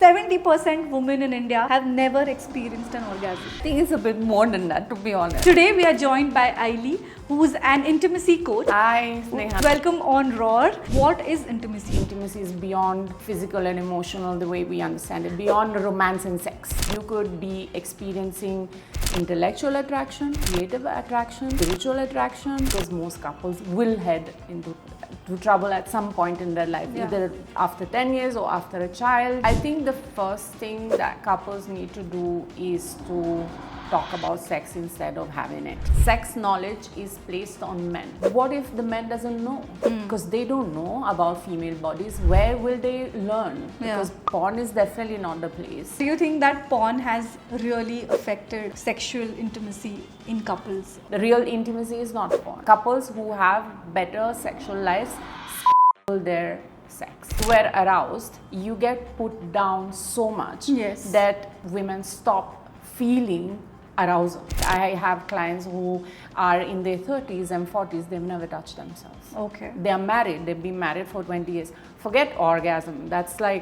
70% women in India have never experienced an orgasm. I think it's a bit more than that, to be honest. Today we are joined by Aili, who's an intimacy coach. Hi, Sneha. Welcome on RAWR. What is intimacy? Intimacy is beyond physical and emotional the way we understand it, beyond romance and sex. You could be experiencing intellectual attraction, creative attraction, spiritual attraction, because most couples will head into trouble at some point in their life, either after 10 years or after a child. I think the first thing that couples need to do is to talk about sex instead of having it. Sex knowledge is placed on men. What if the man doesn't know? Because they don't know about female bodies. Where will they learn? Because porn is definitely not the place. Do you think that porn has really affected sexual intimacy in couples? The real intimacy is not porn. Couples who have better sexual lives their sex. Where aroused, you get put down so much that women stop feeling arousal. I have clients who are in their 30s and 40s, they've never touched themselves. Okay. They are married, they've been married for 20 years. Forget orgasm, that's like...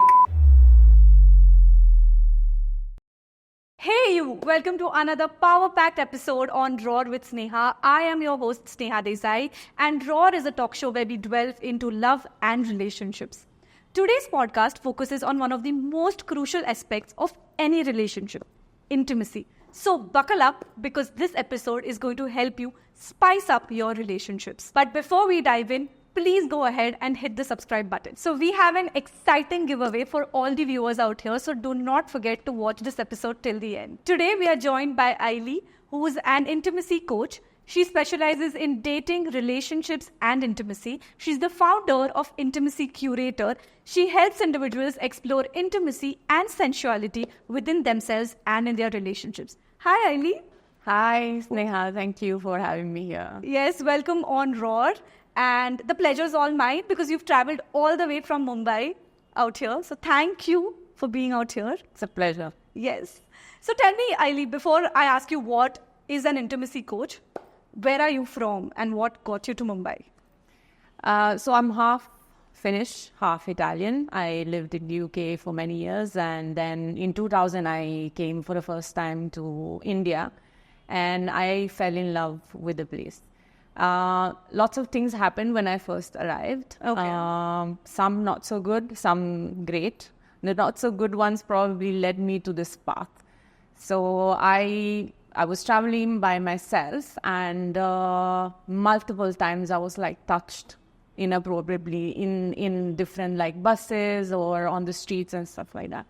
Hey you! Welcome to another power-packed episode on RAWR with Sneha. I am your host Sneha Desai, and RAWR is a talk show where we delve into love and relationships. Today's podcast focuses on one of the most crucial aspects of any relationship, intimacy. So buckle up, because this episode is going to help you spice up your relationships. But before we dive in, please go ahead and hit the subscribe button. So we have an exciting giveaway for all the viewers out here, so do not forget to watch this episode till the end. Today we are joined by Aili, who is an intimacy coach. She specializes in dating, relationships, and intimacy. She's the founder of Intimacy Curator. She helps individuals explore intimacy and sensuality within themselves and in their relationships. Hi, Aili. Hi, Sneha. Thank you for having me here. Yes, welcome on RAWR. And the pleasure is all mine, because you've traveled all the way from Mumbai out here. So thank you for being out here. It's a pleasure. Yes. So tell me, Aili, before I ask you what is an intimacy coach, where are you from and what got you to Mumbai? So I'm half Finnish, half Italian. I lived in the UK for many years, and then in 2000 I came for the first time to India, and I fell in love with the place. Lots of things happened when I first arrived. Okay. Some not so good, some great. The not so good ones probably led me to this path. So I was traveling by myself, and multiple times I was like touched inappropriately in different like buses or on the streets and stuff like that.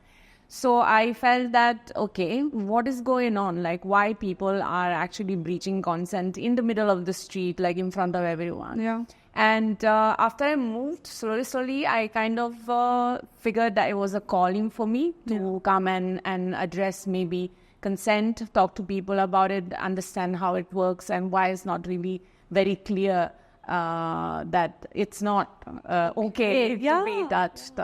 So I felt that, okay, what is going on? Like, why people are actually breaching consent in the middle of the street, like in front of everyone. Yeah. And after I moved, slowly, I kind of figured that it was a calling for me to come and address maybe consent, talk to people about it, understand how it works and why it's not really very clear that it's not okay to be touched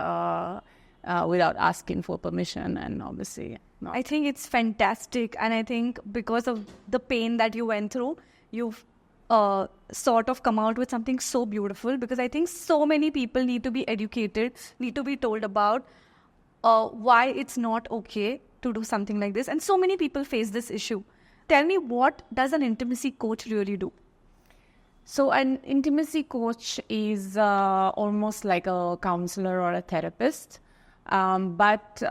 without asking for permission. And obviously, I think it's fantastic. And I think because of the pain that you went through, you've sort of come out with something so beautiful, because I think so many people need to be educated, need to be told about why it's not okay to do something like this. And so many people face this issue. Tell me, what does an intimacy coach really do? So an intimacy coach is almost like a counselor or a therapist. But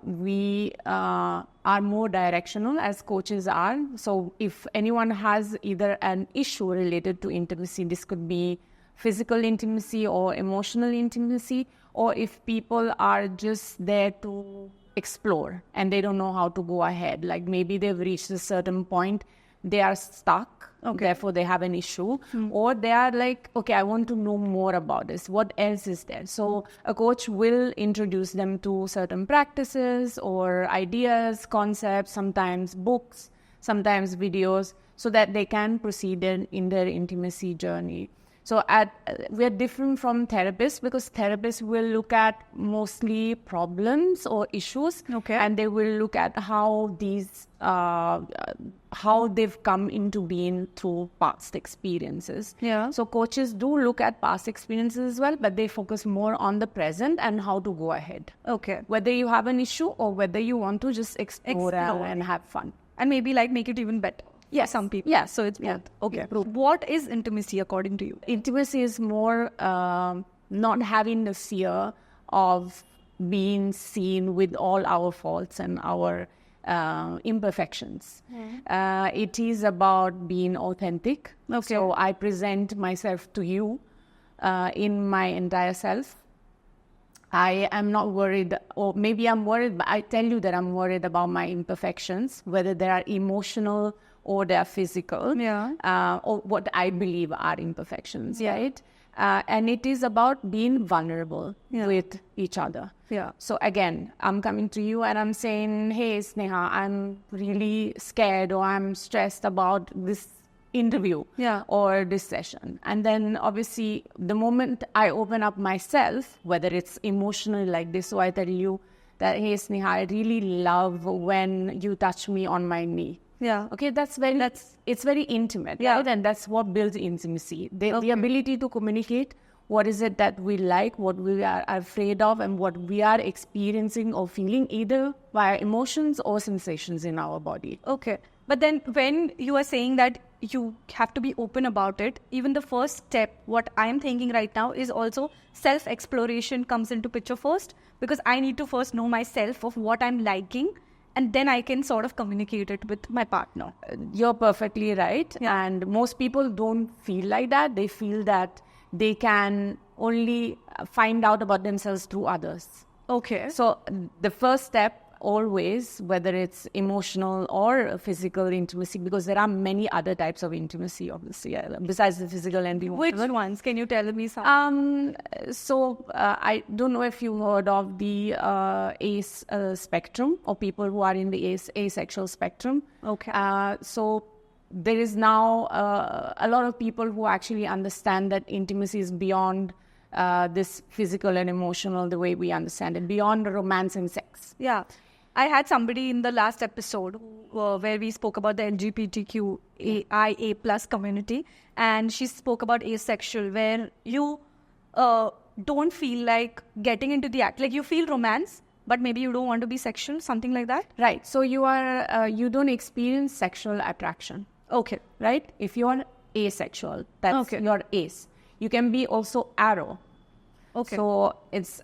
we are more directional, as coaches are. So if anyone has either an issue related to intimacy, this could be physical intimacy or emotional intimacy, or if people are just there to explore and they don't know how to go ahead, like maybe they've reached a certain point, they are stuck, therefore they have an issue, or they are like, okay, I want to know more about this. What else is there? So a coach will introduce them to certain practices or ideas, concepts, sometimes books, sometimes videos, so that they can proceed in their intimacy journey. So we're different from therapists because therapists will look at mostly problems or issues, and they will look at how they've come into being through past experiences. Yeah. So coaches do look at past experiences as well, but they focus more on the present and how to go ahead. Okay. Whether you have an issue or whether you want to just explore. And have fun. And maybe like make it even better. Yes. For some people. Yeah. So it's both. Yeah. Okay. Yeah. What is intimacy according to you? Intimacy is more not having the fear of being seen with all our faults and our imperfections. It is about being authentic. Okay. So I present myself to you in my entire self. I am not worried, or maybe I'm worried, but I tell you that I'm worried about my imperfections, whether they are emotional or they are physical, or what I believe are imperfections, right? And it is about being vulnerable with each other. Yeah. So again, I'm coming to you and I'm saying, hey, Sneha, I'm really scared or I'm stressed about this interview or this session. And then obviously the moment I open up myself, whether it's emotional like this, so I tell you that, hey, Sneha, I really love when you touch me on my knee. Yeah. Okay, it's very intimate, right? And that's what builds intimacy. The ability to communicate what is it that we like, what we are afraid of, and what we are experiencing or feeling either via emotions or sensations in our body. Okay. But then when you are saying that you have to be open about it, even the first step, what I am thinking right now is also self-exploration comes into picture first, because I need to first know myself of what I'm liking, and then I can sort of communicate it with my partner. You're perfectly right. Yeah. And most people don't feel like that. They feel that they can only find out about themselves through others. Okay. So the first step always, whether it's emotional or physical intimacy, because there are many other types of intimacy, obviously, besides the physical and emotional. Which ones? Can you tell me some? So I don't know if you've heard of the ACE spectrum, or people who are in the asexual spectrum. Okay. So there is now a lot of people who actually understand that intimacy is beyond this physical and emotional, the way we understand it, beyond romance and sex. Yeah. I had somebody in the last episode where we spoke about the LGBTQIA plus community, and she spoke about asexual, where you don't feel like getting into the act. Like you feel romance, but maybe you don't want to be sexual, something like that. Right. So you don't experience sexual attraction. Okay. Right? If you are asexual, that's your ace. You can be also arrow. Okay. So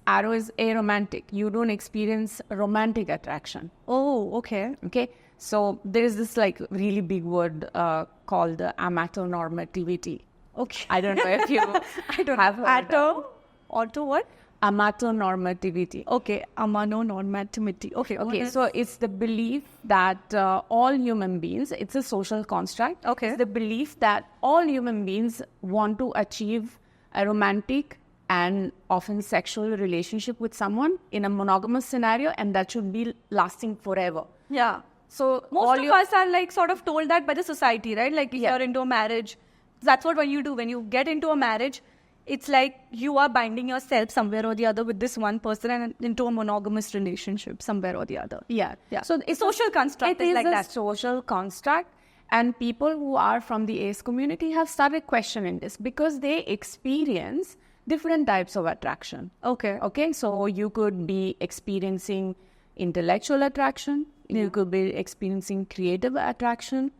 arrow is aromantic. You don't experience romantic attraction. Oh, okay. Okay. So there is this like really big word called amatonormativity. Okay. I don't know if you have heard of Auto what? Amatonormativity. Okay. Amatonormativity. Okay. So it's the belief that all human beings, it's a social construct. Okay. It's the belief that all human beings want to achieve a romantic and often sexual relationship with someone in a monogamous scenario, and that should be lasting forever. Yeah. So most of us are like sort of told that by the society, right? Like if you're into a marriage, that's what when you do. When you get into a marriage, it's like you are binding yourself somewhere or the other with this one person and into a monogamous relationship somewhere or the other. Yeah. So it's social construct. It is like a that. social construct, and people who are from the ace community have started questioning this because they experience different types of attraction. Okay. So you could be experiencing intellectual attraction. You could be experiencing creative attraction.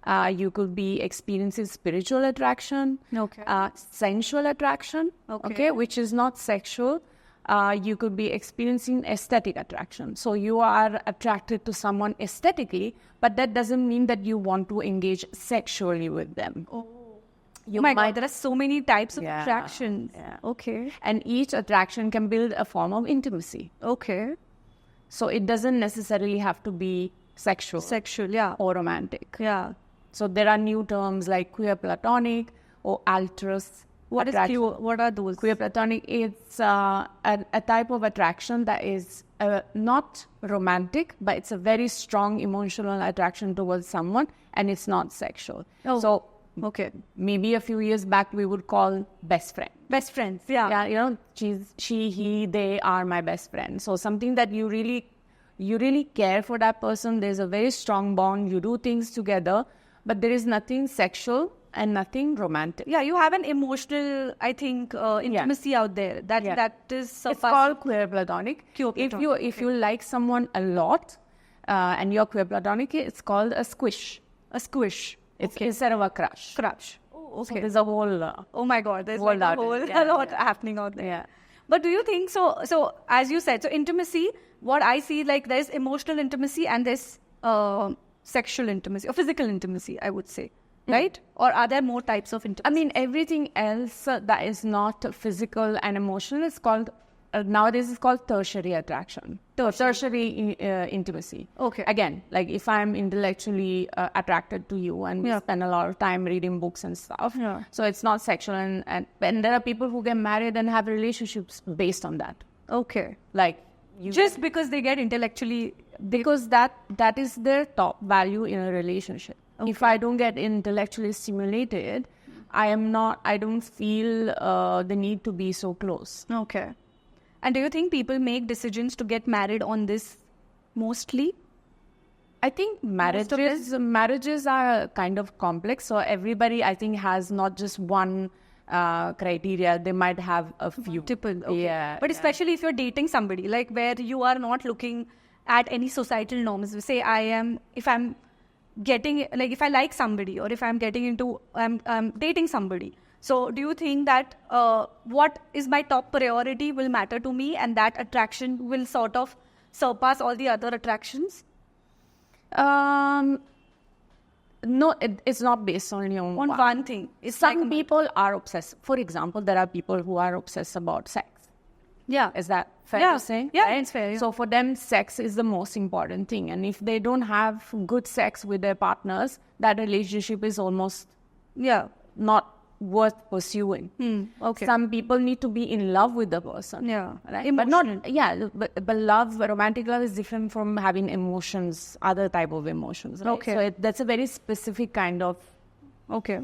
You could be experiencing spiritual attraction. Sensual attraction. Okay. Which is not sexual. You could be experiencing aesthetic attraction. So you are attracted to someone aesthetically, but that doesn't mean that you want to engage sexually with them. God, there are so many types of attractions. Yeah. Okay. And each attraction can build a form of intimacy. Okay. So it doesn't necessarily have to be sexual. Yeah. Or romantic. Yeah. So there are new terms like queer platonic or altruist. What are those? Queer platonic, it's a type of attraction that is not romantic, but it's a very strong emotional attraction towards someone, and it's not sexual. So Okay. Maybe a few years back, we would call best friend. Best friends. Yeah. Yeah, you know, she, he, they are my best friend. So something that you really care for that person. There's a very strong bond. You do things together, but there is nothing sexual and nothing romantic. Yeah, you have an emotional, I think, intimacy out there. That is It's called queer platonic. Queer platonic. If you like someone a lot, and you're queer platonic, it's called a squish. A squish. It's instead of a crush. Crush. Oh, So okay. there's a whole. Oh my God, there's World like a out whole there. Yeah, a lot yeah. happening out there. Yeah. But do you think so? So as you said, so intimacy. What I see, like there's emotional intimacy and there's sexual intimacy or physical intimacy, I would say, right? Or are there more types of intimacy? I mean, everything else that is not physical and emotional is called, nowadays it's called tertiary attraction. Tertiary intimacy. Okay. Again, like if I'm intellectually attracted to you and we spend a lot of time reading books and stuff. Yeah. So it's not sexual. And there are people who get married and have relationships based on that. Okay. Like, Just because they get intellectually. because that is their top value in a relationship. Okay. If I don't get intellectually stimulated, I don't feel the need to be so close. Okay. And do you think people make decisions to get married on this mostly? I think marriages are kind of complex. So everybody, I think, has not just one criteria. They might have a few. Multiple. Okay. Yeah. But especially if you're dating somebody, like where you are not looking at any societal norms. Say if I'm getting, like if I like somebody or if I'm getting into, I'm dating somebody. So do you think that what is my top priority will matter to me and that attraction will sort of surpass all the other attractions? No, it's not based on your On one thing. It's Some like people are obsessed. For example, there are people who are obsessed about sex. yeah. Is that fair Yeah. to say? Yeah, Right? it's fair, yeah. So for them, sex is the most important thing. And if they don't have good sex with their partners, that relationship is almost Yeah. not worth pursuing. Okay. Some people need to be in love with the person. Yeah. Right? But love, romantic love is different from having emotions, other type of emotions. Right? Okay. So that's a very specific kind of Okay.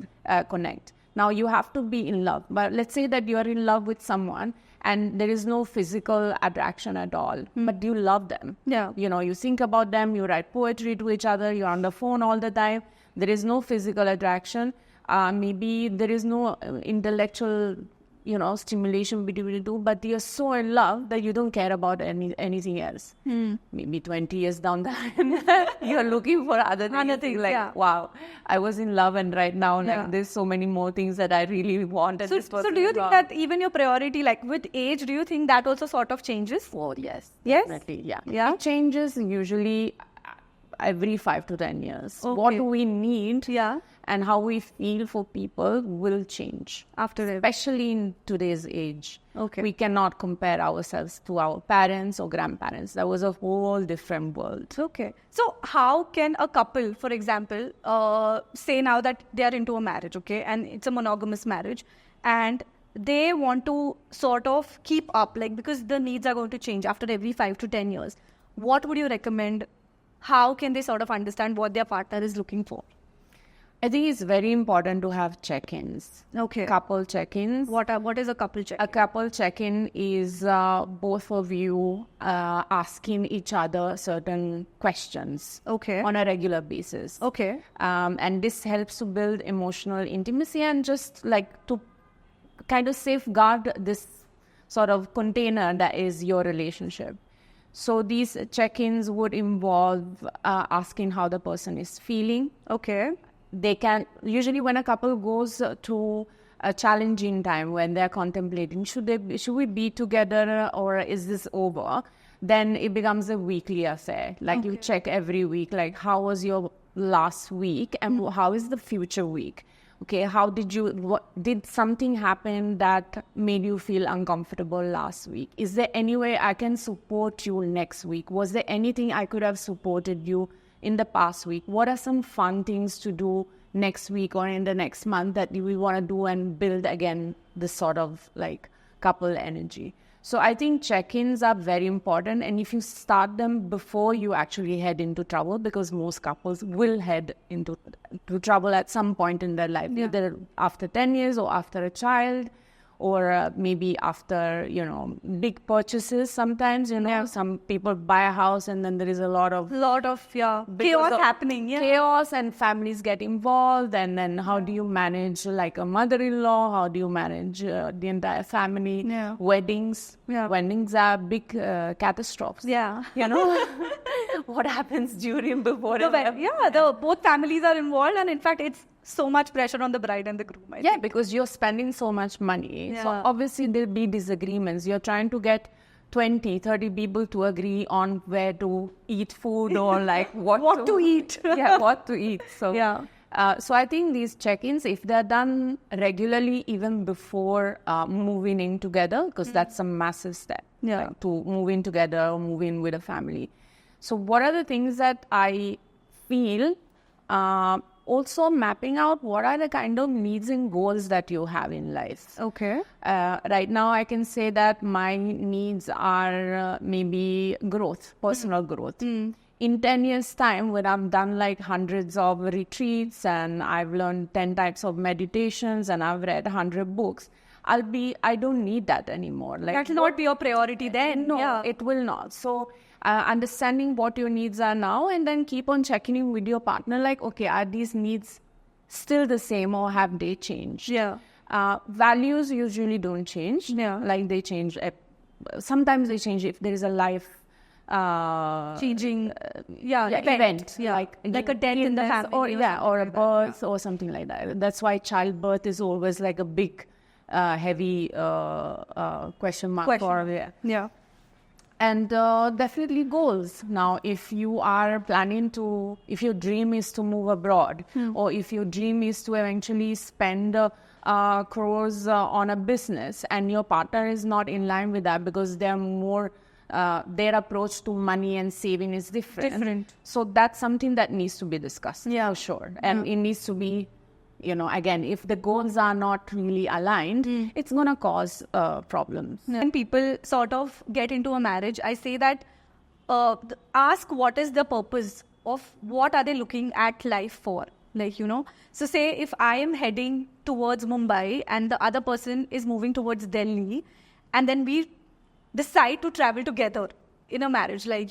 connect. Now you have to be in love. But let's say that you are in love with someone and there is no physical attraction at all, but you love them. Yeah. You know, you think about them, you write poetry to each other, you're on the phone all the time. There is no physical attraction. Maybe there is no intellectual, stimulation between the two, but you're so in love that you don't care about anything else. Maybe 20 years down the line, you're looking for other things. Like, yeah. wow, I was in love and right now, Yeah. there's so many more things that I really want. And this So person do you is think wrong. that even your priority, like with age, do you think that also sort of changes? Oh, yes. Yes? Definitely, yeah. Yeah? It changes usually every 5 to 10 years. Okay. What do we need? Yeah. And how we feel for people will change. After it. Especially in today's age. Okay. We cannot compare ourselves to our parents or grandparents. That was a whole different world. Okay. So how can a couple, for example, say now that they are into a marriage, okay, and it's a monogamous marriage, and they want to sort of keep up, like because the needs are going to change after every 5 to 10 years. What would you recommend? How can they sort of understand what their partner is looking for? I think it's very important to have check-ins. Okay. Couple check-ins. What is a couple check? A couple check-in is both of you asking each other certain questions Okay. on a regular basis. Okay. And this helps to build emotional intimacy and just like to kind of safeguard this sort of container that is your relationship. So these check-ins would involve asking how the person is feeling. Okay. They can usually, when a couple goes to a challenging time when they're contemplating should we be together or is this over, then it becomes a weekly affair. Like you check every week, like how was your last week and how is the future week? Okay, how did something happen that made you feel uncomfortable last week? Is there any way I can support you next week? Was there anything I could have supported you in the past week? What are some fun things to do next week or in the next month that we want to do and build again this sort of like couple energy? So I think check-ins are very important, and if you start them before you actually head into trouble, because most couples will head into to trouble at some point in their life, either after 10 years or after a child, or maybe after, big purchases. Sometimes, some people buy a house and then there is a lot of chaos happening. Chaos, and families get involved. And then how do you manage like a mother-in-law? How do you manage the entire family? Weddings. Weddings are big catastrophes. What happens during, before? Both families are involved, and in fact, it's so much pressure on the bride and the groom. I think. Because you're spending so much money. So obviously there'll be disagreements. You're trying to get 20, 30 people to agree on where to eat food or like what to eat. What to eat. So, so I think these check-ins, if they're done regularly, even before moving in together, because that's a massive step to move in together or move in with a family. So what are the things that I feel also mapping out what are the kind of needs and goals that you have in life. Okay. Right now, I can say that my needs are maybe growth, personal growth. In 10 years' time, when I'm done like hundreds of retreats and I've learned 10 types of meditations and I've read 100 books, I don't need that anymore. Like, that will not be your priority then. No, it will not. So understanding what your needs are now, and then keep on checking in with your partner, like, okay, are these needs still the same or have they changed? Values usually don't change. Like they change. Sometimes they change if there is a life changing event. Like a death in the family. Or a birth or something like that. That's why childbirth is always like a big, heavy question mark. And definitely goals. Now, if you are planning to, if your dream is to move abroad, or if your dream is to eventually spend crores on a business, and your partner is not in line with that because they're more, their approach to money and saving is different. So that's something that needs to be discussed, for sure. And it needs to be, again, if the goals are not really aligned, it's going to cause problems. When people sort of get into a marriage, I say that ask what is the purpose of what are they looking at life for. Like, so say if I am heading towards Mumbai and the other person is moving towards Delhi, and then we decide to travel together in a marriage, like,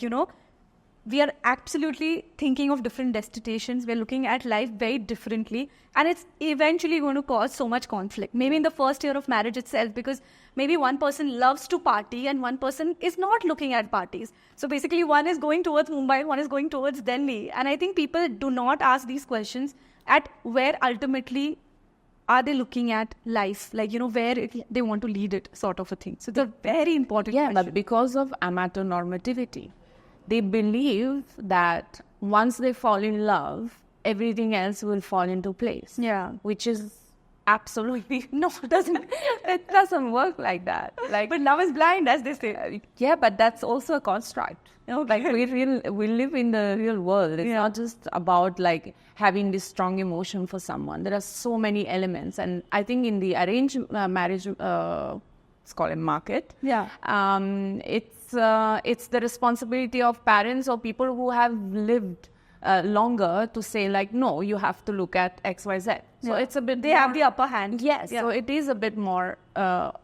we are absolutely thinking of different destinations. We're looking at life very differently. And it's eventually going to cause so much conflict. Maybe in the first year of marriage itself, because maybe one person loves to party and one person is not looking at parties. So basically one is going towards Mumbai, one is going towards Delhi. And I think people do not ask these questions at where ultimately are they looking at life, like, where they want to lead it, sort of a thing. So it's a very important question. But because of amateur normativity, they believe that once they fall in love, everything else will fall into place. Which is absolutely it doesn't work like that. Like, but love is blind, as they say. But that's also a construct. Like we live in the real world. It's not just about like having this strong emotion for someone. There are so many elements, and I think in the arranged marriage, it's called a market. It's the responsibility of parents or people who have lived longer to say like, no, you have to look at X, Y, Z. So it's a bit. They have the upper hand. Yes. So it is a bit more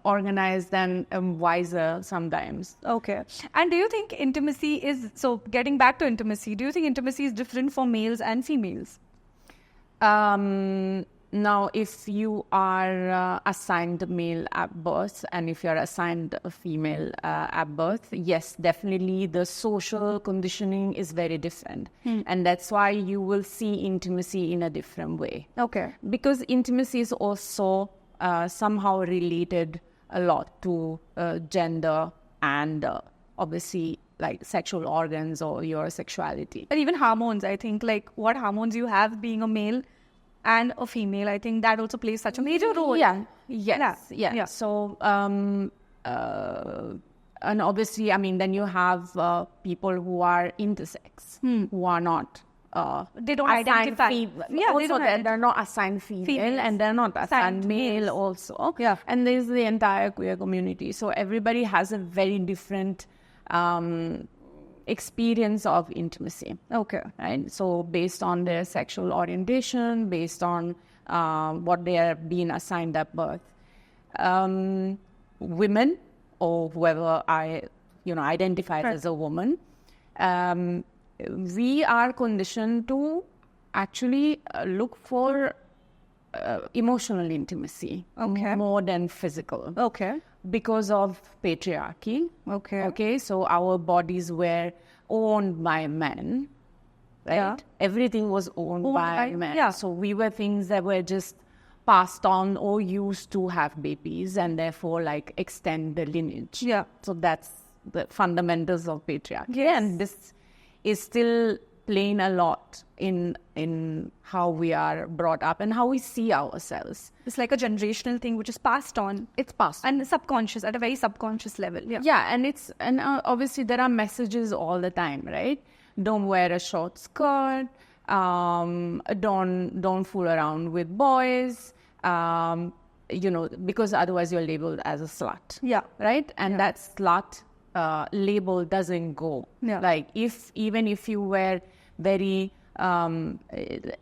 organized and wiser sometimes. Okay. And do you think intimacy is, so getting back to intimacy, do you think intimacy is different for males and females? Now, if you are assigned male at birth and if you're assigned a female at birth, yes, definitely the social conditioning is very different. And that's why you will see intimacy in a different way. Okay. Because intimacy is also somehow related a lot to gender and obviously like sexual organs or your sexuality. And even hormones, I think, like what hormones you have being a male and a female, I think that also plays such a major role. So, and obviously, I mean, then you have people who are intersex, who are not. They don't identify. They're not assigned female and they're not assigned male also. And there's the entire queer community. So everybody has a very different experience of intimacy. Okay. Right? So based on their sexual orientation, based on what they are being assigned at birth. Women or whoever identified as a woman, we are conditioned to actually look for emotional intimacy more than physical. Okay. Because of patriarchy. Okay. So our bodies were owned by men, right? Yeah. Everything was owned by men. Yeah. So we were things that were just passed on or used to have babies and therefore like extend the lineage. Yeah. So that's the fundamentals of patriarchy. Yes. And this is still playing a lot in how we are brought up and how we see ourselves. It's like a generational thing which is passed on. It's passed And subconscious, at a very subconscious level. Yeah. Yeah, and obviously there are messages all the time, right? Don't wear a short skirt. Don't fool around with boys. Because otherwise you're labeled as a slut. Yeah. Right? And that slut label doesn't go. Yeah. Like even if you were very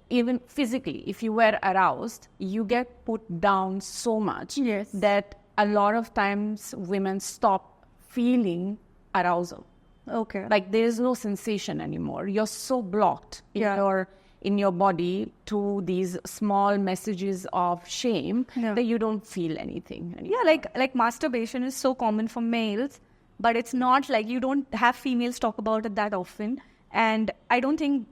even physically, if you were aroused, you get put down so much that a lot of times women stop feeling arousal. Okay. Like there is no sensation anymore. You're so blocked in your body to these small messages of shame that you don't feel anything anymore. Yeah, like masturbation is so common for males, but it's not like you don't have females talk about it that often. And I don't think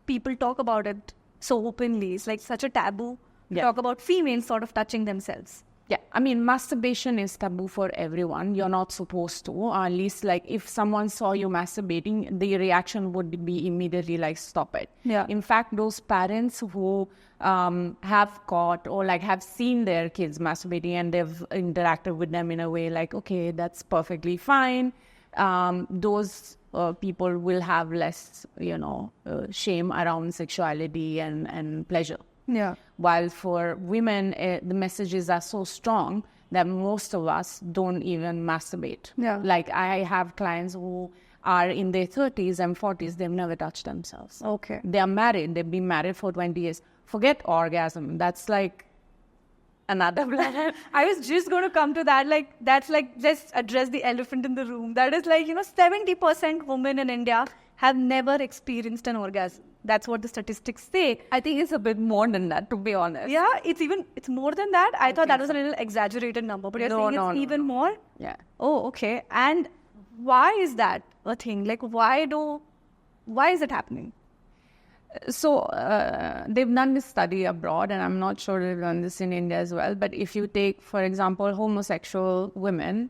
people talk about it so openly. It's like such a taboo to talk about females sort of touching themselves. Yeah, I mean, masturbation is taboo for everyone. You're not supposed to. Or at least, like, if someone saw you masturbating, the reaction would be immediately like, stop it. Yeah. In fact, those parents who have caught or like have seen their kids masturbating and they've interacted with them in a way like, okay, that's perfectly fine. Those people will have less, shame around sexuality and pleasure. Yeah. While for women, the messages are so strong that most of us don't even masturbate. Yeah. Like I have clients who are in their 30s and 40s, they've never touched themselves. Okay. They are married. They've been married for 20 years. Forget orgasm. That's like another planet. I was just going to come to that. Like, that's like, let's address the elephant in the room. That is like, 70% women in India have never experienced an orgasm. That's what the statistics say. I think it's a bit more than that, to be honest. Yeah, it's more than that. I thought that was a little exaggerated number, but you're saying it's even more? Yeah. Oh, okay. And why is that a thing? Like, why is it happening? So they've done this study abroad, and I'm not sure they've done this in India as well. But if you take, for example, homosexual women,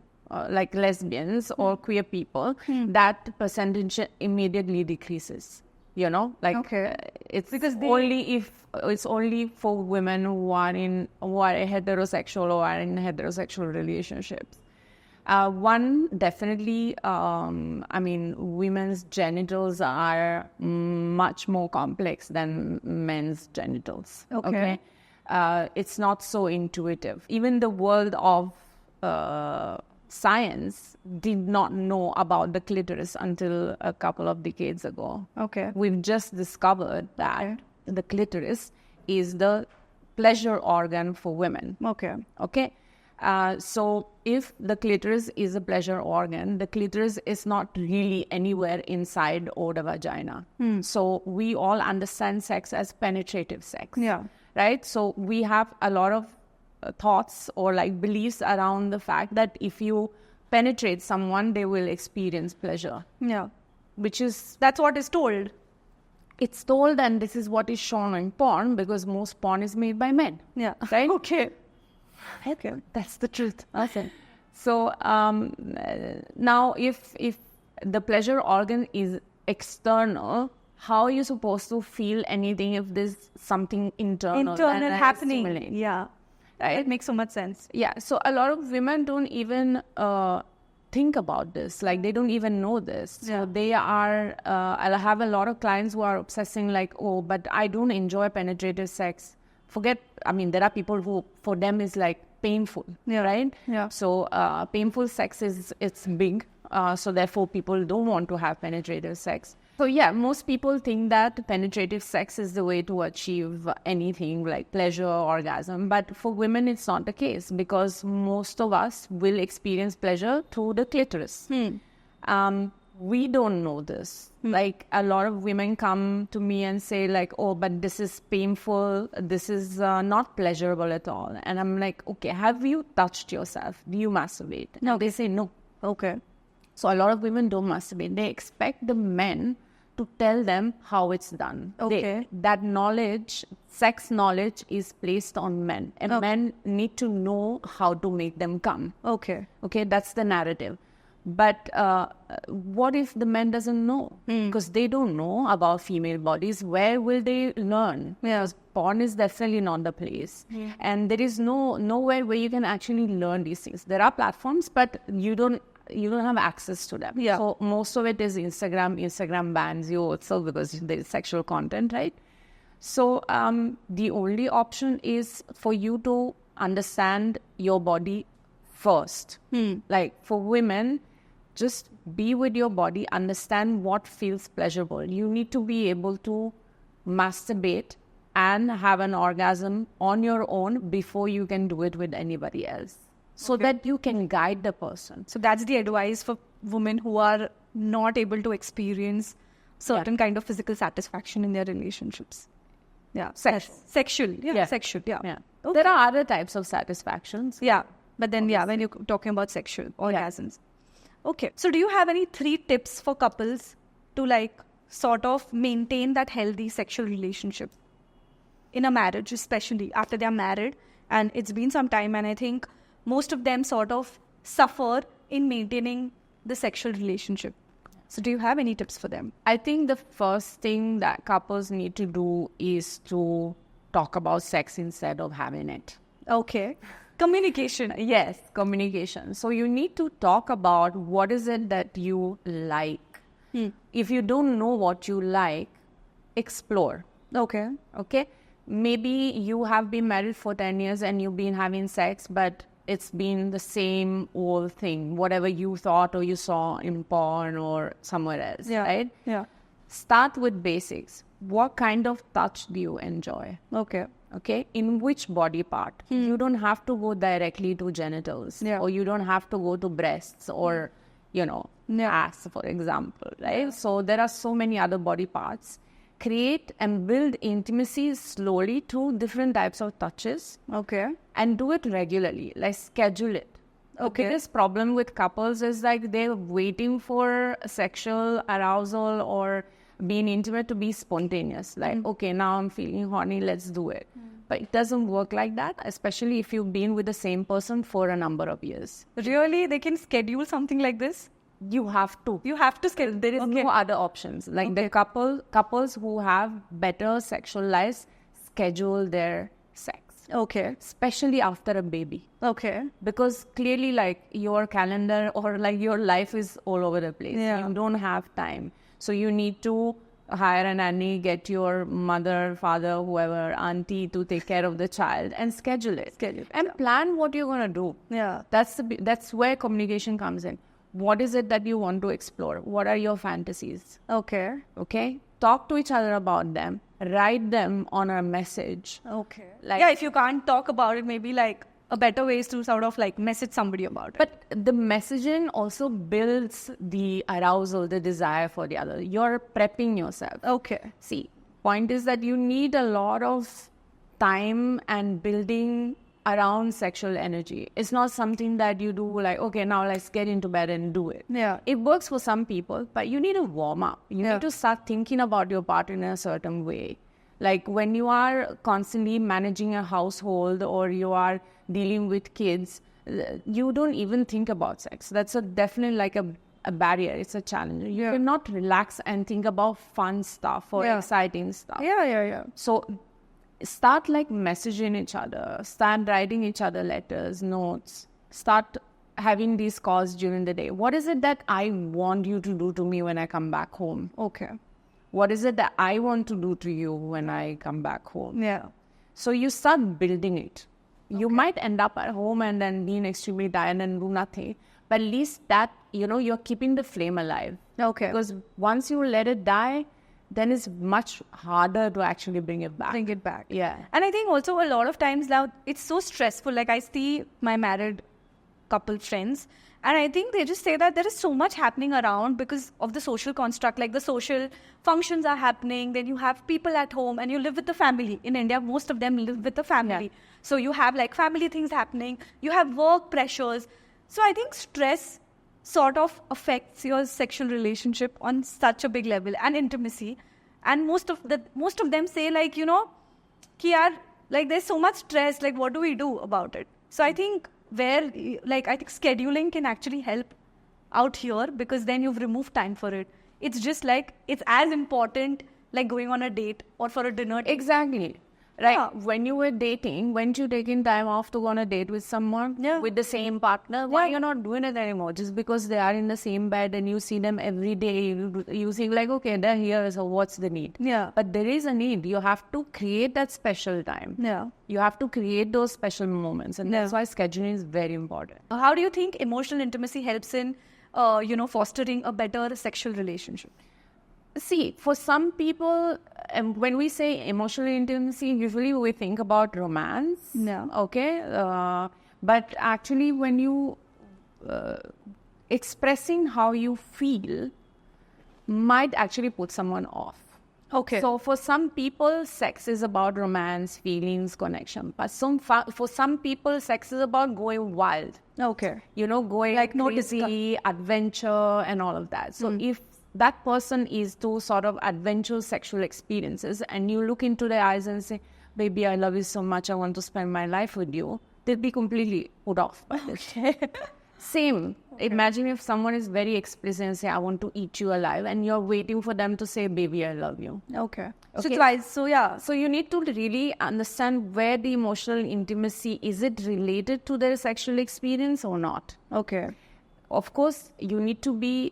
like lesbians or queer people, that percentage immediately decreases. It's because it's only for women who are heterosexual or are in heterosexual relationships. One, definitely, women's genitals are much more complex than men's genitals. Okay. It's not so intuitive. Even the world of science did not know about the clitoris until a couple of decades ago. Okay. We've just discovered that the clitoris is the pleasure organ for women. Okay. So if the clitoris is a pleasure organ, the clitoris is not really anywhere inside or the vagina. So we all understand sex as penetrative sex. Yeah. Right? So we have a lot of thoughts or like beliefs around the fact that if you penetrate someone, they will experience pleasure. Yeah. That's what is told. It's told, and this is what is shown in porn, because most porn is made by men. Yeah. Right? Okay. That's the truth. Awesome. So now if the pleasure organ is external, how are you supposed to feel anything if there's something internal happening? Stimulating? Yeah. Right? It makes so much sense. Yeah. So a lot of women don't even think about this. Like, they don't even know this. So they are, I'll have a lot of clients who are obsessing like, oh, but I don't enjoy penetrative sex. There are people who, for them, is like painful, right? Yeah. So painful sex it's big So therefore, people don't want to have penetrative sex. So yeah, most people think that penetrative sex is the way to achieve anything like pleasure, orgasm. But for women, it's not the case, because most of us will experience pleasure through the clitoris. We don't know this. Like, a lot of women come to me and say like, oh, but this is painful. This is not pleasurable at all. And I'm like, okay, have you touched yourself? Do you masturbate? No. They say no. Okay. So a lot of women don't masturbate. They expect the men to tell them how it's done. Okay. That knowledge, sex knowledge, is placed on men. And men need to know how to make them come. Okay. Okay, that's the narrative. But what if the man doesn't know? Because they don't know about female bodies. Where will they learn? Because porn is definitely not the place. And there is nowhere where you can actually learn these things. There are platforms, but you don't have access to them. So most of it is Instagram. Instagram bans you also because there is sexual content, right? So the only option is for you to understand your body first. Like, for women, just be with your body, understand what feels pleasurable. You need to be able to masturbate and have an orgasm on your own before you can do it with anybody else, so that you can guide the person. So that's the advice for women who are not able to experience certain kind of physical satisfaction in their relationships. Yeah. Sexual. Yeah. Sexual. Yeah. Okay. There are other types of satisfactions. Yeah. But then, when you're talking about sexual orgasms. Okay. So do you have any 3 tips for couples to like sort of maintain that healthy sexual relationship in a marriage, especially after they're married and it's been some time, and I think most of them sort of suffer in maintaining the sexual relationship. So do you have any tips for them? I think the first thing that couples need to do is to talk about sex instead of having it. Okay. Communication. Yes, communication. So you need to talk about what is it that you like. If you don't know what you like, explore. Okay. Okay. Maybe you have been married for 10 years and you've been having sex, but it's been the same old thing, whatever you thought or you saw in porn or somewhere else, right? Yeah. Start with basics. What kind of touch do you enjoy? Okay, in which body part? You don't have to go directly to genitals, or you don't have to go to breasts or, ass, for example, right? So there are so many other body parts. Create and build intimacy slowly through different types of touches. Okay. And do it regularly, like schedule it. Okay. The biggest problem with couples is like they're waiting for sexual arousal or being intimate to be spontaneous. Like, okay, now I'm feeling horny, let's do it. But it doesn't work like that, especially if you've been with the same person for a number of years. Really? They can schedule something like this? You have to. You have to schedule. There is no other options. Like the couples who have better sexual lives schedule their sex. Okay. Especially after a baby. Okay. Because clearly, like, your calendar or like your life is all over the place. Yeah. You don't have time. So you need to hire a nanny, get your mother, father, whoever, auntie to take care of the child and schedule it. And plan what you're going to do. Yeah. That's where communication comes in. What is it that you want to explore? What are your fantasies? Okay. Talk to each other about them. Write them on a message. Okay. Like, if you can't talk about it, maybe like a better way is to sort of like message somebody about it. But the messaging also builds the arousal, the desire for the other. You're prepping yourself. Okay. See, point is that you need a lot of time and building around sexual energy. It's not something that you do like, okay, now let's get into bed and do it. Yeah. It works for some people, but you need to warm up. You need to start thinking about your partner in a certain way. Like when you are constantly managing a household or you are dealing with kids, you don't even think about sex. That's definitely like a barrier. It's a challenge. You cannot relax and think about fun stuff or exciting stuff. Yeah. So start like messaging each other, start writing each other letters, notes, start having these calls during the day. What is it that I want you to do to me when I come back home? Okay. What is it that I want to do to you when I come back home? Yeah. So you start building it. You might end up at home and then being extremely tired and do nothing. But at least that, you're keeping the flame alive. Okay. Because once you let it die, then it's much harder to actually bring it back. Bring it back. Yeah. And I think also a lot of times now it's so stressful. Like I see my married couple friends, and I think they just say that there is so much happening around because of the social construct, like the social functions are happening, then you have people at home and you live with the family. In India, most of them live with the family. Yeah. So you have like family things happening, you have work pressures. So I think stress sort of affects your sexual relationship on such a big level and intimacy. And most of them say like, ki yaar, like there's so much stress, like what do we do about it? So I think I think scheduling can actually help out here, because then you've removed time for it. It's just like, it's as important like going on a date or for a dinner. Exactly. Right. Yeah. When you were dating, weren't you taking time off to go on a date with someone? Yeah. With the same partner? Why you're not doing it anymore? Just because they are in the same bed and you see them every day, you think like, okay, they're here, so what's the need? Yeah. But there is a need. You have to create that special time. Yeah. You have to create those special moments. And that's why scheduling is very important. How do you think emotional intimacy helps in, fostering a better sexual relationship? See, for some people, when we say emotional intimacy, usually we think about romance. Yeah. Okay. But actually, when you expressing how you feel might actually put someone off. Okay. So for some people, sex is about romance, feelings, connection. But for some people, sex is about going wild. Okay. Going Like no crazy, adventure and all of that. So if that person is to sort of adventurous sexual experiences and you look into their eyes and say, baby, I love you so much, I want to spend my life with you, they'll be completely put off by this. Same. Okay. Imagine if someone is very explicit and say, I want to eat you alive, and you're waiting for them to say, baby, I love you. Okay. Okay. So yeah. So you need to really understand where the emotional intimacy, is it related to their sexual experience or not? Okay. Of course, you need to be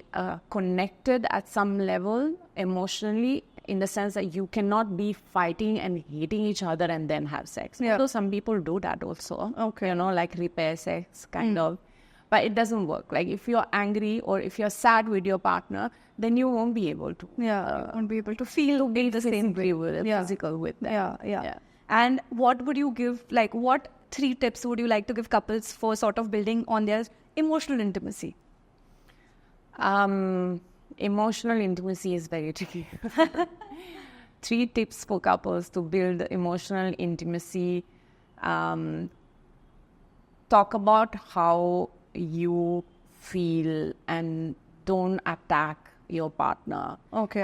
connected at some level emotionally, in the sense that you cannot be fighting and hating each other and then have sex. Yeah. Although some people do that also. Okay. Like repair sex, kind of. But it doesn't work. Like if you're angry or if you're sad with your partner, then you won't be able to. Yeah. You won't be able to feel the same way. Physical with them. Yeah. And what would you give, like what 3 tips would you like to give couples for sort of building on their emotional intimacy? Emotional intimacy is very tricky. 3 tips for couples to build emotional intimacy. Talk about how you feel and don't attack your partner. Okay.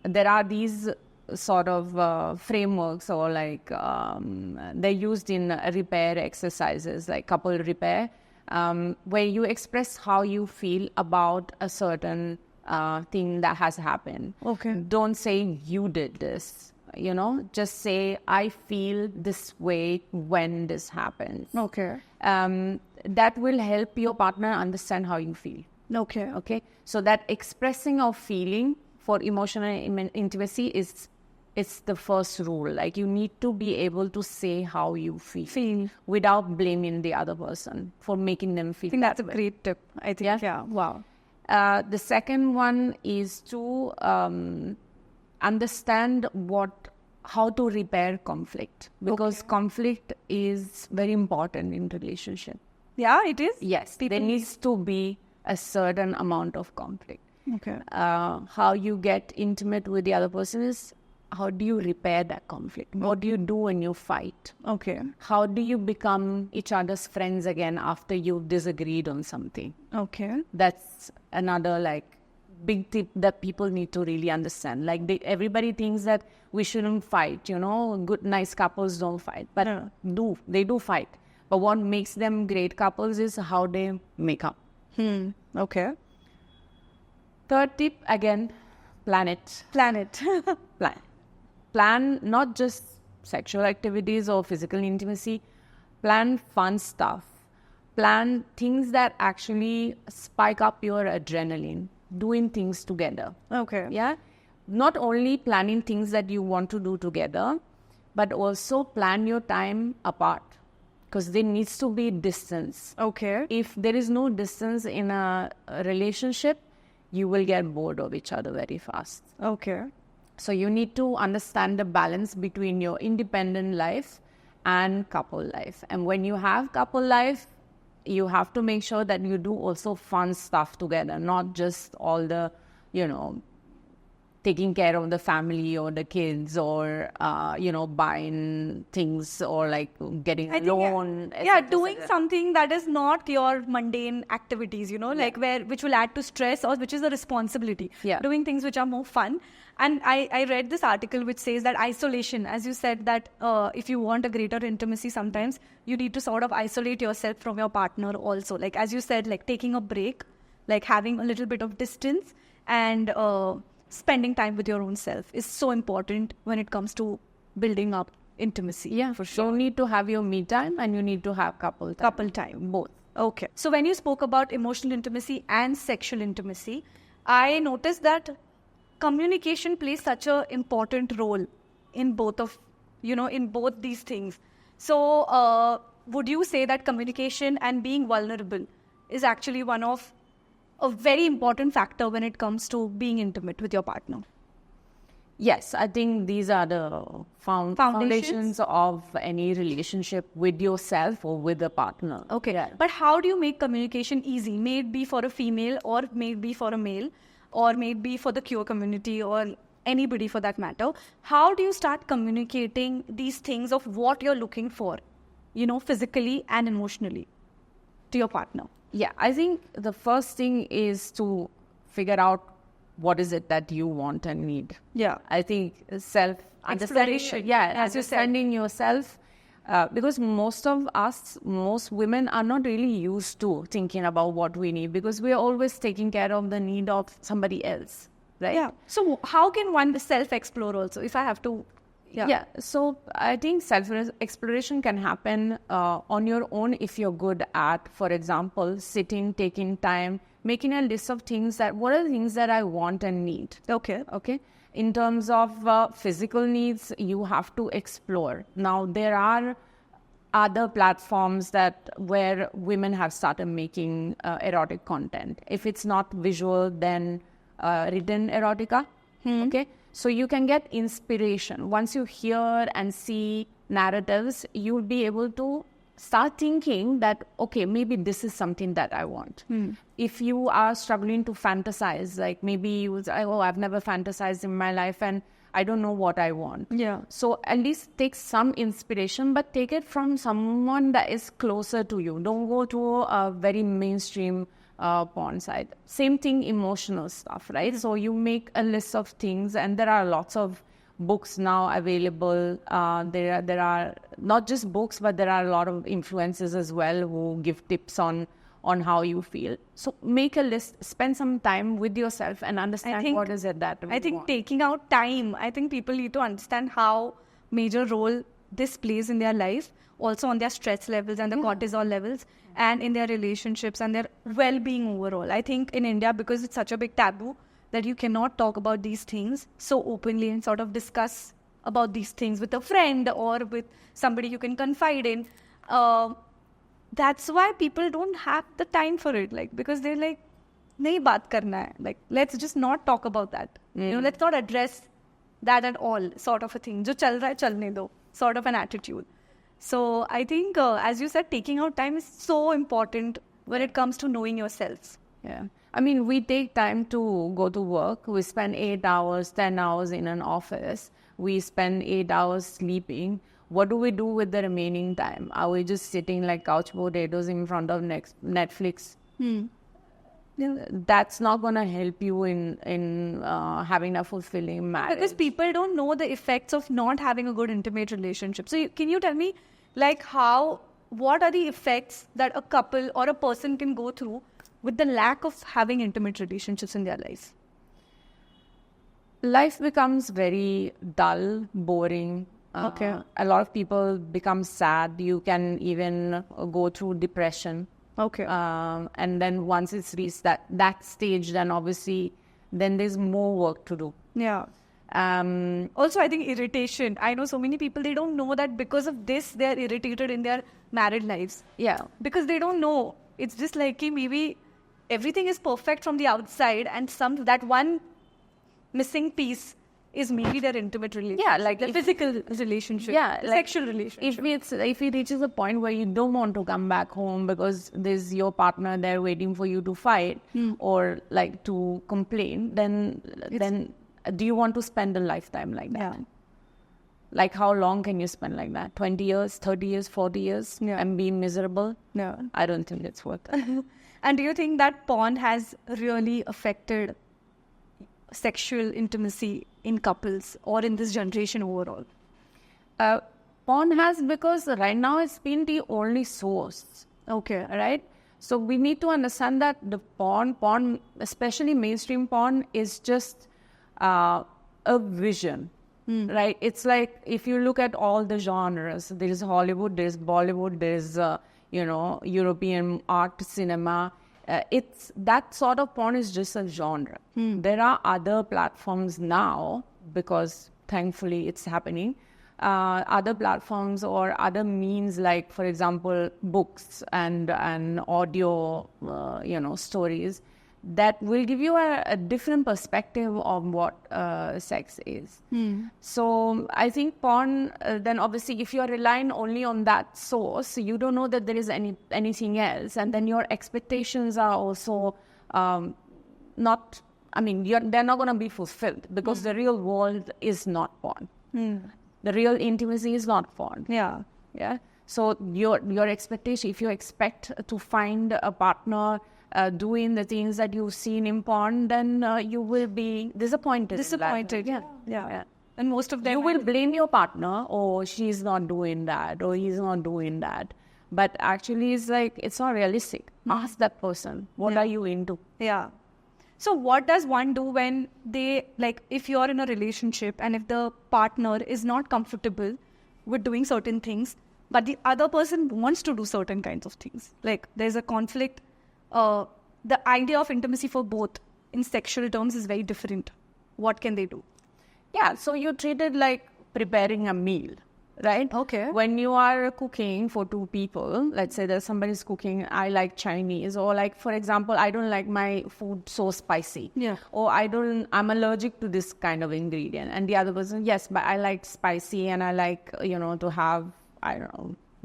There are these sort of frameworks, or like they're used in repair exercises, like couple repair, where you express how you feel about a certain thing that has happened. Okay. Don't say you did this, just say I feel this way when this happens. Okay. That will help your partner understand how you feel. Okay. So that expressing of feeling for emotional intimacy it's the first rule. Like you need to be able to say how you feel without blaming the other person for making them feel. I think that's a great tip. I think. Yeah. Wow. The second one is to understand how to repair conflict, because conflict is very important in relationship. Yeah, it is. Yes, there needs to be a certain amount of conflict. Okay. How you get intimate with the other person is, how do you repair that conflict? What do you do when you fight? Okay. How do you become each other's friends again after you've disagreed on something? Okay. That's another big tip that people need to really understand. Everybody thinks that we shouldn't fight, good, nice couples don't fight. But they do fight. But what makes them great couples is how they make up. Okay. Third tip, again, plan it. Plan not just sexual activities or physical intimacy. Plan fun stuff. Plan things that actually spike up your adrenaline, doing things together. Okay. Yeah. Not only planning things that you want to do together, but also plan your time apart. because there needs to be distance. Okay. If there is no distance in a relationship, you will get bored of each other very fast. Okay. So you need to understand the balance between your independent life and couple life. And when you have couple life, you have to make sure that you do also fun stuff together, not just all the, taking care of the family or the kids or, buying things or like getting a loan. Doing something that is not your mundane activities, like which will add to stress or which is a responsibility. Yeah. Doing things which are more fun. And I read this article which says that isolation, as you said, that if you want a greater intimacy, sometimes you need to sort of isolate yourself from your partner also. Like, as you said, like taking a break, like having a little bit of distance and spending time with your own self is so important when it comes to building up intimacy. Yeah, for sure. You need to have your me time and you need to have couple time. Both. Okay. So when you spoke about emotional intimacy and sexual intimacy, I noticed that communication plays such an important role in both of, in both these things. So would you say that communication and being vulnerable is actually one of a very important factor when it comes to being intimate with your partner? Yes, I think these are the foundations of any relationship with yourself or with a partner. Okay. Yeah. But how do you make communication easy? May it be for a female or may it be for a male or may it be for the queer community or anybody for that matter? How do you start communicating these things of what you're looking for, physically and emotionally to your partner? Yeah, I think the first thing is to figure out what is it that you want and need. Yeah. I think Exploration. Understanding yourself. Because most women are not really used to thinking about what we need because we are always taking care of the need of somebody else, right? Yeah. So how can one self-explore also, if I have to? Yeah. So I think self-exploration can happen on your own if you're good at, for example, sitting, taking time, making a list of things what are the things that I want and need. Okay. In terms of physical needs, you have to explore. Now, there are other platforms where women have started making erotic content. If it's not visual, then written erotica. Okay. So you can get inspiration. Once you hear and see narratives, you'll be able to start thinking that, okay, maybe this is something that I want. If you are struggling to fantasize, like maybe you say, oh, I've never fantasized in my life and I don't know what I want. Yeah. So at least take some inspiration, but take it from someone that is closer to you. Don't go to a very mainstream porn site. Same thing, emotional stuff, right? So you make a list of things, and there are lots of books now available. There are not just books, but there are a lot of influencers as well who give tips on how you feel. So make a list, spend some time with yourself and understand what is it that you want. Taking out time, I think people need to understand how major role this plays in their life, also on their stress levels and the cortisol levels, and in their relationships and their well-being overall. I think in India, because it's such a big taboo, that you cannot talk about these things so openly and sort of discuss about these things with a friend or with somebody you can confide in. That's why people don't have the time for it, because they're like, nahi baat karna hai. Like, let's just not talk about that. Let's not address that at all, sort of a thing. Jo chal raha hai, chalne do, sort of an attitude. So I think, as you said, taking out time is so important when it comes to knowing yourself. Yeah. I mean, we take time to go to work. We spend 8 hours, 10 hours in an office. We spend 8 hours sleeping. What do we do with the remaining time? Are we just sitting like couch potatoes in front of Netflix? That's not going to help you in having a fulfilling marriage. Because people don't know the effects of not having a good intimate relationship. So can you tell me, what are the effects that a couple or a person can go through with the lack of having intimate relationships in their life? Life becomes very dull, boring. Okay. A lot of people become sad. You can even go through depression. Okay. And then once it's reached that stage, then obviously, then there's more work to do. Yeah. Also, I think irritation. I know so many people, they don't know that because of this, they're irritated in their married lives. Yeah. Because they don't know. It's just like maybe everything is perfect from the outside and that one missing piece is maybe their intimate relationship. Yeah, like the physical relationship. Yeah, the like sexual relationship. If it reaches a point where you don't want to come back home because there's your partner there waiting for you to fight or like to complain, then do you want to spend a lifetime like that? Yeah. Like how long can you spend like that? 20 years, 30 years, 40 years and be miserable? No. I don't think it's worth it. And do you think that porn has really affected sexual intimacy in couples or in this generation overall? Porn has, because right now it's been the only source. Okay. Right? So we need to understand that the porn, especially mainstream porn, is just a vision. Right? It's like if you look at all the genres, there is Hollywood, there's Bollywood, there's European art cinema. It's that sort of porn is just a genre. There are other platforms now, because thankfully it's happening. Other platforms or other means, like for example books and audio stories, that will give you a different perspective of what sex is. So I think porn, then obviously if you're relying only on that source, you don't know that there is anything else, and then your expectations are also they're not going to be fulfilled, because the real world is not porn. The real intimacy is not porn. Yeah. So your expectation, if you expect to find a partner doing the things that you've seen in porn, then you will be disappointed. Yeah. And most of them, you will blame your partner, oh, she's not doing that, or he's not doing that. But actually, it's like, it's not realistic. Ask that person, what are you into? Yeah. So what does one do when they, like, if you're in a relationship and if the partner is not comfortable with doing certain things, but the other person wants to do certain kinds of things? Like, there's a conflict. The idea of intimacy for both in sexual terms is very different. What can they do? Yeah, so you treat it like preparing a meal, right? Okay. When you are cooking for two people, let's say that somebody's cooking, I like Chinese, or like, for example, I don't like my food so spicy. Yeah. Or I'm allergic to this kind of ingredient. And the other person, yes, but I like spicy and I like, to have,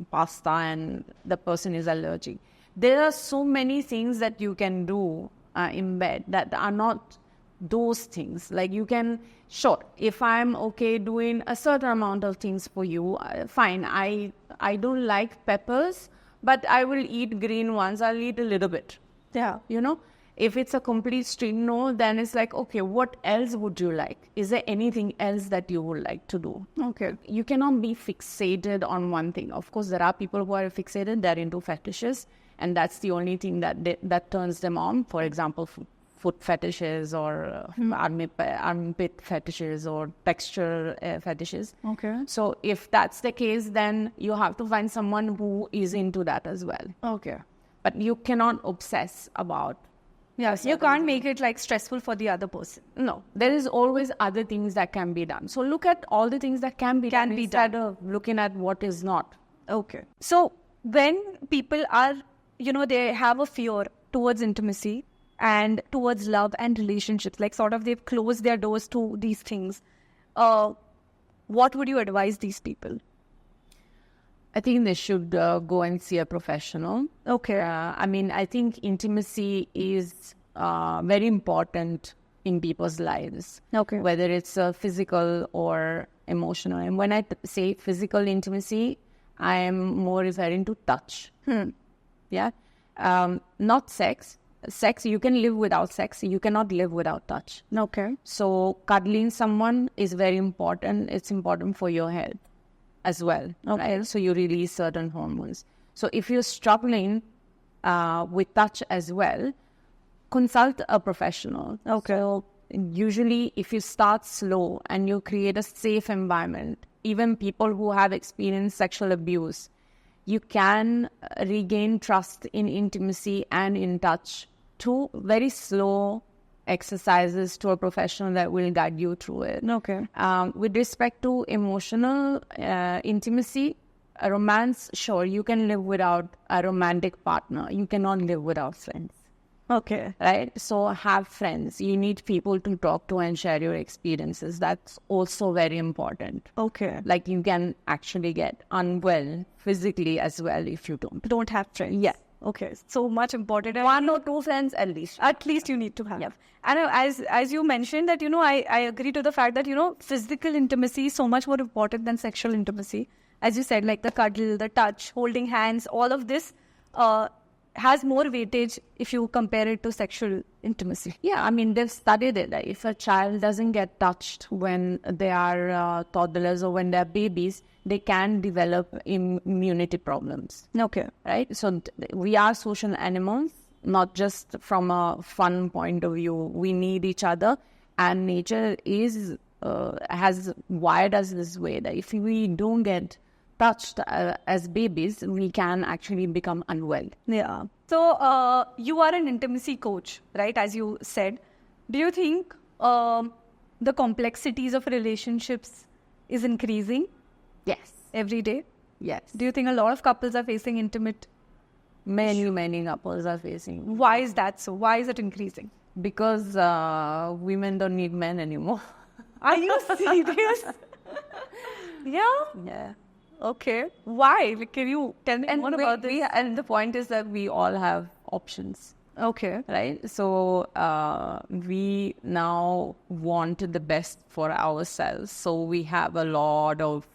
pasta, and the person is allergic. There are so many things that you can do in bed that are not those things. Like you can, sure, if I'm okay doing a certain amount of things for you, fine. I don't like peppers, but I will eat green ones. I'll eat a little bit. Yeah. If it's a complete strict no, then it's like, okay, what else would you like? Is there anything else that you would like to do? Okay. You cannot be fixated on one thing. Of course, there are people who are fixated, they're into fetishes, and that's the only thing that turns them on. For example, foot fetishes or armpit fetishes or texture fetishes. Okay. So if that's the case, then you have to find someone who is into that as well. Okay. But you cannot obsess about. Yes, you can't make it like stressful for the other person. No, there is always other things that can be done. So look at all the things that can be done instead of looking at what is not. Okay. So when people are, they have a fear towards intimacy and towards love and relationships, like sort of they've closed their doors to these things, what would you advise these people? I think they should go and see a professional. Okay. I think intimacy is very important in people's lives. Okay. Whether it's physical or emotional. And when I say physical intimacy, I am more referring to touch. Yeah. Not sex. Sex, you can live without sex. You cannot live without touch. Okay. So cuddling someone is very important. It's important for your health as well. Okay. Right? So you release certain hormones. So if you're struggling with touch as well, consult a professional. Okay. So usually if you start slow and you create a safe environment, even people who have experienced sexual abuse, you can regain trust in intimacy and in touch through very slow exercises to a professional that will guide you through it. Okay. With respect to emotional intimacy, a romance, sure, you can live without a romantic partner. You cannot live without friends. Okay. Right? So have friends. You need people to talk to and share your experiences. That's also very important. Okay. Like you can actually get unwell physically as well if you don't Have friends. Yeah. Okay. So much important. One or two friends at least. At least you need to have. Yep. And as you mentioned that, I agree to the fact that, physical intimacy is so much more important than sexual intimacy. As you said, like the cuddle, the touch, holding hands, all of this has more weightage if you compare it to sexual intimacy. Yeah, I mean, they've studied it. Like, if a child doesn't get touched when they are toddlers or when they're babies, they can develop immunity problems. Okay. Right? So we are social animals, not just from a fun point of view. We need each other, and nature has wired us this way that if we don't get touched as babies, we can actually become unwell. Yeah. So you are an intimacy coach, right? As you said. Do you think the complexities of relationships is increasing Yes. every day? Yes. Do you think a lot of couples are facing intimate? Many couples are facing. Why is that so? Why is it increasing? Because women don't need men anymore. Are you serious? Yeah. Yeah. Okay. Why? Like, can you tell me more about this? And the point is that we all have options, Okay. right? So we now want the best for ourselves. So we have a lot of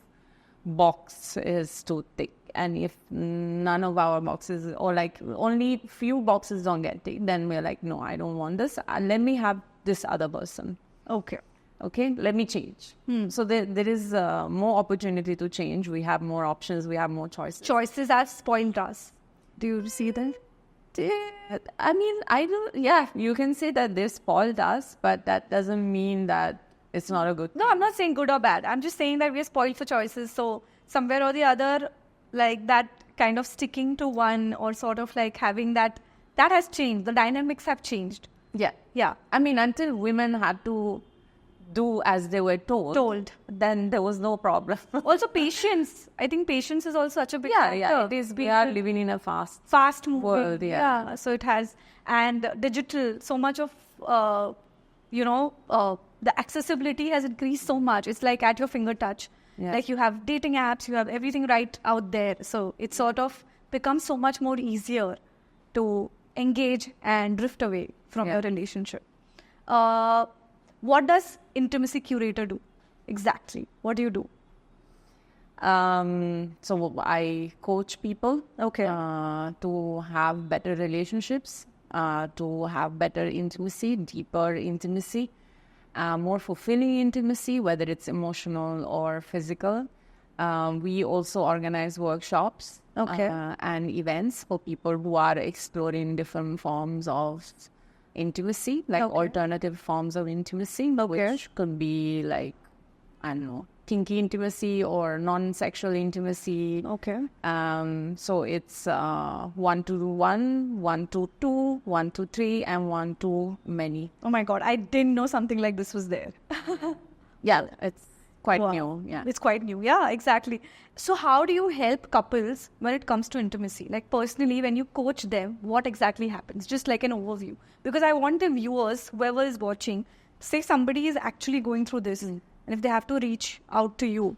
boxes to tick. And if none of our boxes, or like only few boxes don't get ticked, then we're like, no, I don't want this. Let me have this other person. Okay. Okay, let me change. So there is more opportunity to change. We have more options. We have more choices. Choices have spoiled us. Do you see that? I mean, I don't. Yeah, you can say that they spoiled us, but that doesn't mean that it's not a good thing. No, I'm not saying good or bad. I'm just saying that we're spoiled for choices. So somewhere or the other, like that kind of sticking to one or sort of like having that has changed. The dynamics have changed. Yeah. Yeah. I mean, until women had to do as they were told, then there was no problem. Also patience. I think patience is also such a big Yeah, factor. yeah. It is. We are living in a fast moving world, yeah. So it has, and digital, so much of the accessibility has increased so much. It's like at your finger touch. Yes. Like you have dating apps, you have everything right out there. So it sort of becomes so much more easier to engage and drift away from your relationship. What does intimacy curator do exactly? What do you do? So I coach people to have better relationships, to have better intimacy, deeper intimacy, more fulfilling intimacy, whether it's emotional or physical. We also organize workshops and events for people who are exploring different forms of intimacy, like alternative forms of intimacy, which could be like, I don't know, kinky intimacy or non-sexual intimacy. Okay. So it's 1-to-1, 1-to-2, 1-to-3, and 1-to-many. Oh my God, I didn't know something like this was there. Yeah, it's quite new. Yeah, it's quite new. Yeah, exactly. So how do you help couples when it comes to intimacy? Like personally, when you coach them, what exactly happens? Just like an overview. Because I want the viewers, whoever is watching, say somebody is actually going through this. And if they have to reach out to you,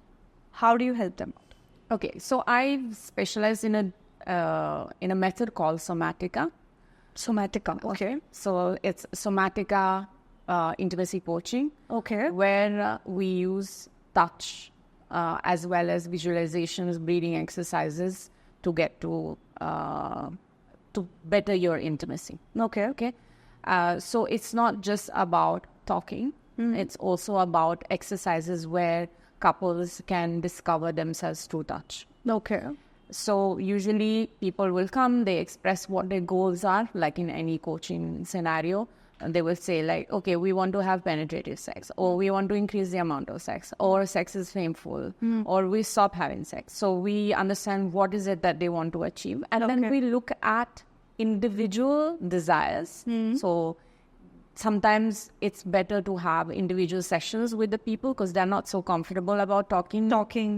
how do you help them out? Okay, so I specialize in a method called Somatica. Somatica, okay. So it's Somatica intimacy coaching. Okay. Where we use touch as well as visualizations, breathing exercises to get to better your intimacy. Okay. So it's not just about talking. It's also about exercises where couples can discover themselves through touch. Okay. So usually people will come, they express what their goals are, like in any coaching scenario. And they will say like, okay, we want to have penetrative sex, or we want to increase the amount of sex, or sex is painful, or we stop having sex. So we understand what is it that they want to achieve. And then we look at individual desires. So Sometimes it's better to have individual sessions with the people because they're not so comfortable about talking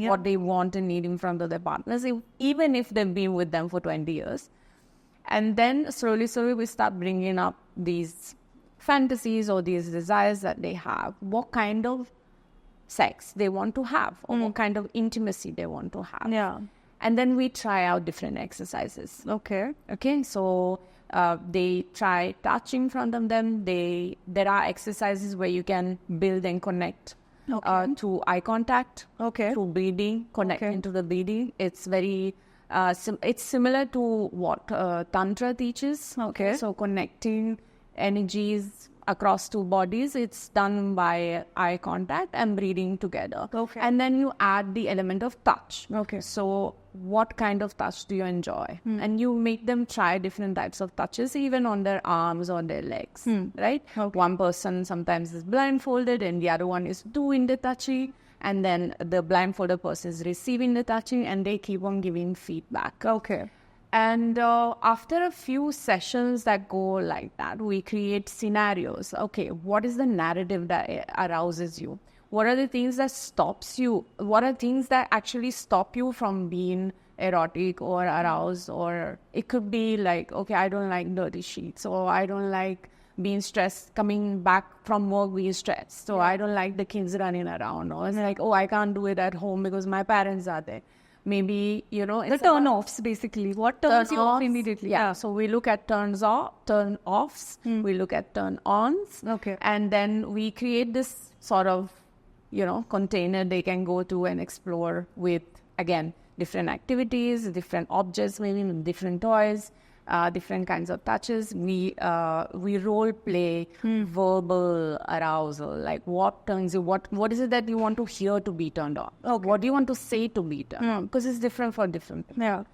what they want and need in front of their partners, even if they've been with them for 20 years. And then slowly we start bringing up these fantasies or these desires that they have, what kind of sex they want to have or what kind of intimacy they want to have. Yeah. And then we try out different exercises. Okay. So they try touch in front of them. There are exercises where you can build and connect through eye contact, through breathing, connect into the breathing. It's very, it's similar to what Tantra teaches. Okay. So connecting energies across two bodies, it's done by eye contact and breathing together. Okay. And then you add the element of touch. Okay. So what kind of touch do you enjoy? And you make them try different types of touches, even on their arms or their legs, right? Okay. One person sometimes is blindfolded and the other one is doing the touching. And then the blindfolded person is receiving the touching and they keep on giving feedback. Okay. And after a few sessions that go like that, we create scenarios. Okay, what is the narrative that arouses you? What are the things that stops you? What are things that actually stop you from being erotic or aroused? Or it could be like, okay, I don't like dirty sheets, or I don't like being stressed, coming back from work being stressed. So I don't like the kids running around. Or it's like, oh, I can't do it at home because my parents are there. Maybe, the turn-offs, basically. What turns you off immediately? Yeah. So we look at turn-offs. We look at turn-ons. Okay. And then we create this sort of, container they can go to and explore with, again, different activities, different objects, maybe different toys, different kinds of touches. We role play verbal arousal, like what turns you, what is it that you want to hear to be turned on? Okay. What do you want to say to be turned on? Because it's different for different people. Yeah.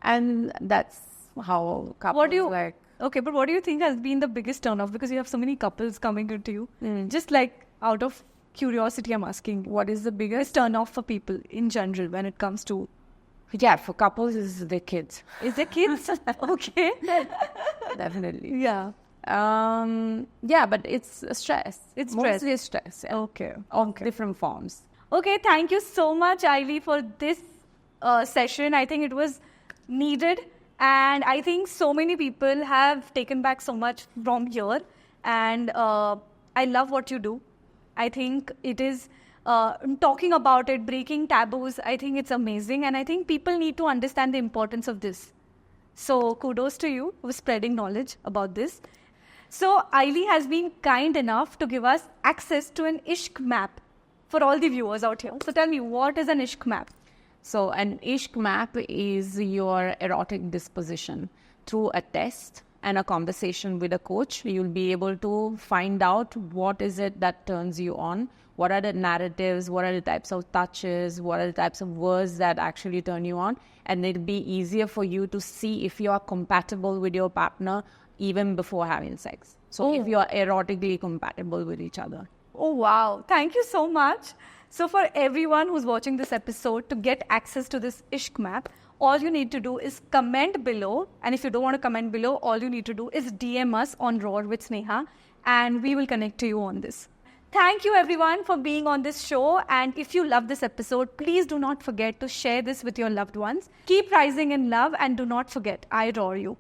And that's how couples like. Okay, but what do you think has been the biggest turn-off? Because you have so many couples coming into you. Just like out of curiosity, I'm asking, what is the biggest turn-off for people in general when it comes to... Yeah, for couples, is the kids. Is there kids? Okay. Definitely. Yeah. Yeah, but it's stress. It's stress. Mostly stress. Yeah. Okay. Of different forms. Okay, thank you so much, Aili, for this session. I think it was needed. And I think so many people have taken back so much from here. And I love what you do. I think it is... talking about it, breaking taboos, I think it's amazing. And I think people need to understand the importance of this. So kudos to you for spreading knowledge about this. So Aili has been kind enough to give us access to an Ishq map for all the viewers out here. So tell me, what is an Ishq map? So an Ishq map is your erotic disposition. Through a test and a conversation with a coach, you'll be able to find out what is it that turns you on. What are the narratives? What are the types of touches? What are the types of words that actually turn you on? And it'll be easier for you to see if you are compatible with your partner even before having sex. So if you are erotically compatible with each other. Oh, wow. Thank you so much. So for everyone who's watching this episode, to get access to this Ishq map, all you need to do is comment below. And if you don't want to comment below, all you need to do is DM us on RAWR with Sneha, and we will connect to you on this. Thank you everyone for being on this show. And if you love this episode, please do not forget to share this with your loved ones. Keep rising in love and do not forget, I RAWR you.